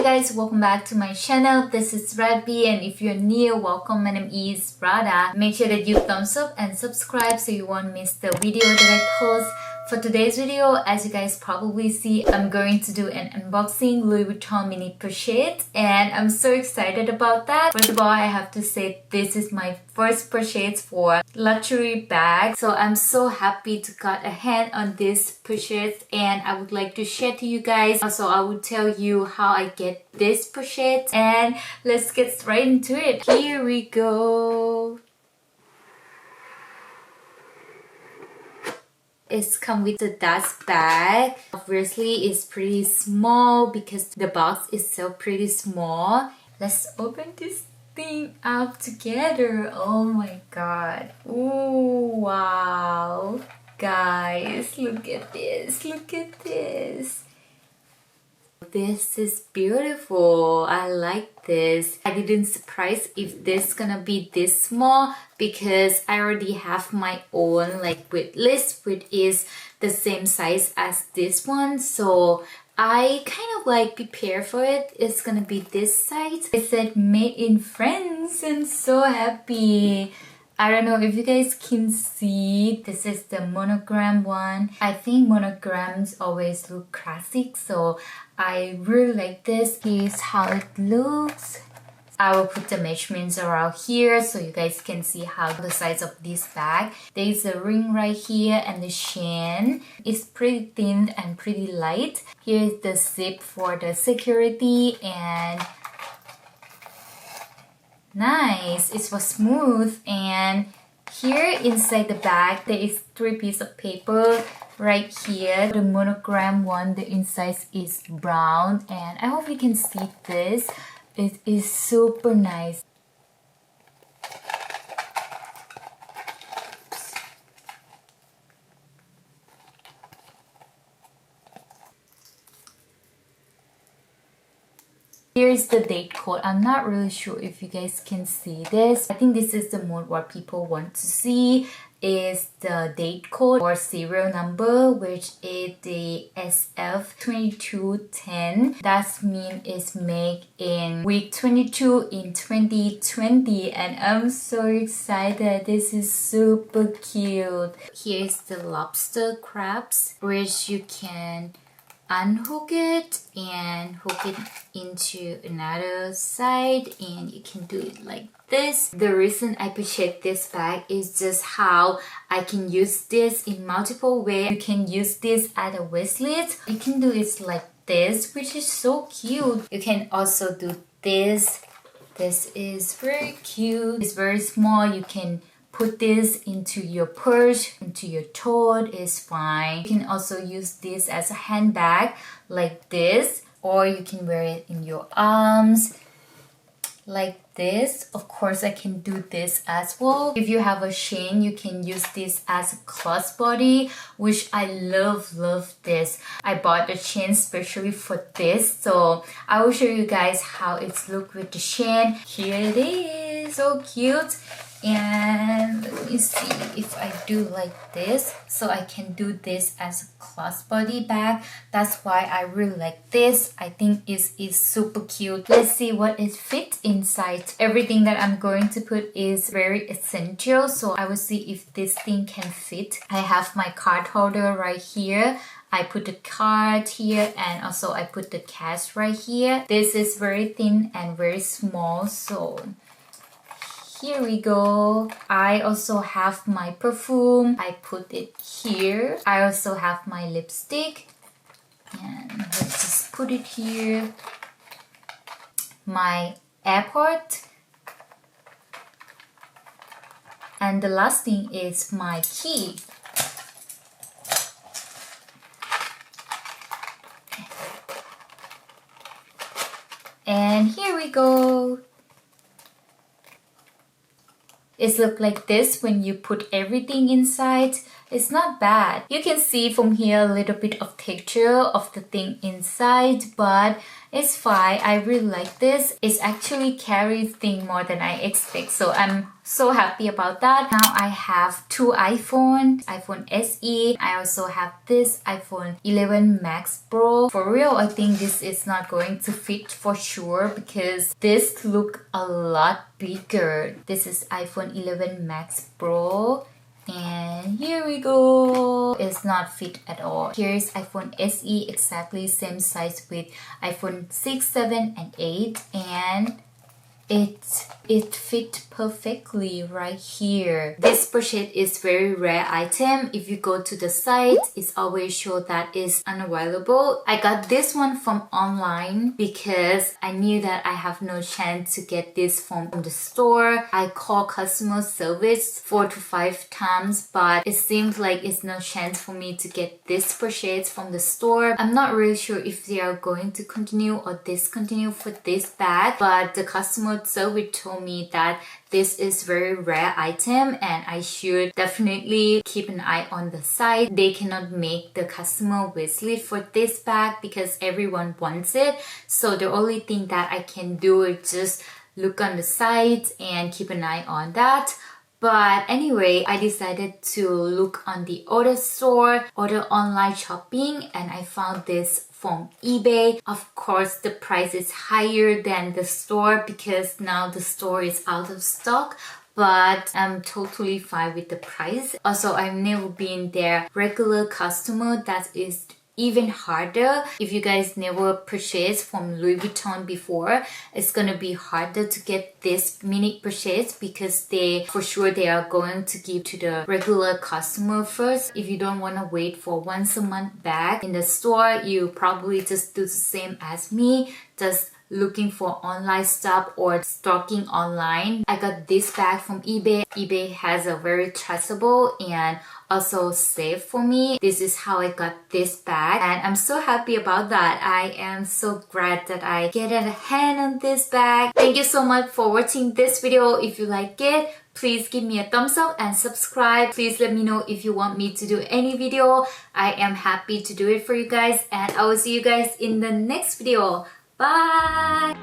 Hi guys, welcome back to my channel. This is radbbie, and if you're new, welcome. My name is Radha. Make sure that you thumbs up and subscribe so you won't miss the video that I post. For today's video, as you guys probably see, I'm going to do an unboxing Louis Vuitton Mini Pochette, and I'm so excited about that. First of all, I have to say this is my first purchase for luxury bag, so I'm so happy to got a hand on this purchase, and I would like to share to you guys. Also, I will tell you how I get this purchase, and let's get straight into it. Here we go. It's come with the dust bag. Obviously, it's pretty small because the box is so pretty small. Let's open this thing up together. Oh my god. Ooh, wow. Guys, look at this. Look at this. This is beautiful. I like this. I didn't surprise if this gonna be this small because I already have my own like with list which is the same size as this one, so I kind of like prepare for it. It's gonna be this size. It said made in France. I'm so happy. I don't know if you guys can see, this is the monogram one. I think monograms always look classic, so I really like this. Here's how it looks. I will put the measurements around here so you guys can see how the size of this bag. There's a ring right here and the chain is pretty thin and pretty light. Here's the zip for the security, and nice, it was smooth. And here inside the bag there is 3 pieces of paper right here. The monogram one, the inside is brown, and I hope you can see this. It is super nice. Here's the date code. I'm not really sure if you guys can see this. I think this is the mode what people want to see is the date code or serial number, which is the SF2210. That means it's made in week 22 in 2020, and I'm so excited. This is super cute. Here's the lobster crabs, which you can unhook it and hook it into another side, and you can do it like this. The reason I purchased this bag is just how I can use this in multiple ways. You can use this as a waistlet. You can do it like this, which is so cute. You can also do this. This is very cute. It's very small. You can put this into your purse, into your tote is fine. You can also use this as a handbag like this, or you can wear it in your arms like this. Of course, I can do this as well. If you have a chain, you can use this as a crossbody, which I love this. I bought a chain especially for this, so I will show you guys how it's look with the chain. Here it is, so cute. And let me see if I do like this, so I can do this as a crossbody bag. That's why I really like this. I think it is super cute. Let's see what it fits inside. Everything that I'm going to put is very essential, so I will see if this thing can fit. I have my card holder right here. I put the card here, and also I put the cash right here. This is very thin and very small, so here we go. I also have my perfume. I put it here. I also have my lipstick. And let's just put it here. My airport. And the last thing is my key. And here we go. It looks like this when you put everything inside. it's not bad. You can see from here a little bit of texture of the thing inside, but it's fine. I really like this. It actually carries thing more than I expect, so I'm so happy about that. Now I have two iPhone SE. I also have this iPhone 11 Max Pro. For real, I think this is not going to fit for sure because this look a lot bigger. This is iPhone 11 Max Pro. And here we go. It's not fit at all. Here's iPhone SE, exactly same size with iPhone 6, 7, and 8. And it fit perfectly right here. This pochette is very rare item. If you go to the site, it's always show that it's unavailable. I got this one from online because I knew that I have no chance to get this from the store. I call customer service 4 to 5 times, but it seems like it's no chance for me to get this pochette from the store. I'm not really sure if they are going to continue or discontinue for this bag, but the customer service told me that this is very rare item and I should definitely keep an eye on the site. They cannot make the customer wish list for this bag because everyone wants it. So the only thing that I can do is just look on the site and keep an eye on that. But anyway, I decided to look on the other store, other online shopping, and I found this from eBay. Of course, the price is higher than the store because now the store is out of stock, but I'm totally fine with the price. Also, I've never been their regular customer. That is even harder. If you guys never purchased from Louis Vuitton before, it's gonna be harder to get this mini purchase because for sure they are going to give to the regular customer first. If you don't want to wait for once a month bag in the store, you probably just do the same as me, just looking for online stuff or stalking online. I got this bag from eBay. eBay has a very trustable and also safe for me. This is how I got this bag and I'm so happy about that. I am so glad that I get a hand on this bag. Thank you so much for watching this video. If you like it, please give me a thumbs up and subscribe. Please let me know if you want me to do any video. I am happy to do it for you guys and I will see you guys in the next video. Bye!